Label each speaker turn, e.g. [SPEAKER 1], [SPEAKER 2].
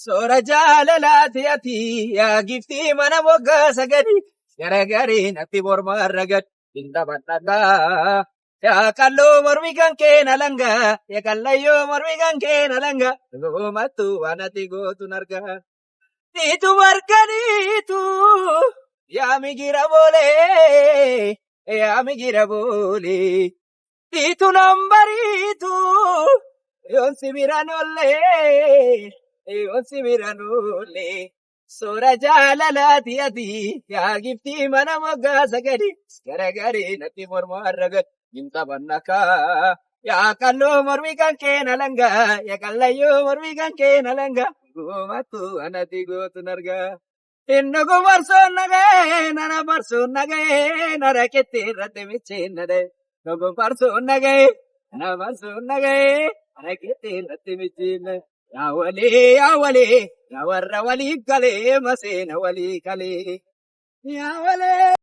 [SPEAKER 1] Soora jaalalaati ati yaa giftii mana moggaa sagadi garagarii natti morma ragad inda badhagaa yaa kalloo mormi kan kee na langa yaa kallayyoo mormi kan kee na langa goomattu waan ati gootu narga niitu markaniitu yaa migira boolee yaa migira boolee niitu nambariitu yoon si biraan ollee yoon si biraan ollee soora jaalalaati ati yaa giftii mana moggaa sagadi garagarii natti morma ragad hin taphannakaa yaa kalloo mormi kan kee na langa yaa kallayyoo mormi kan kee na langa goomattu anatti gootu narga inni gubarsoon nagee nana barsoon nagee nara ketti irratti michiin nade gubarsoon nagee nana barsoon nagee nara ketti irratti michiin yaa walee yaa warra walii galee maseena walii galee yaa walee.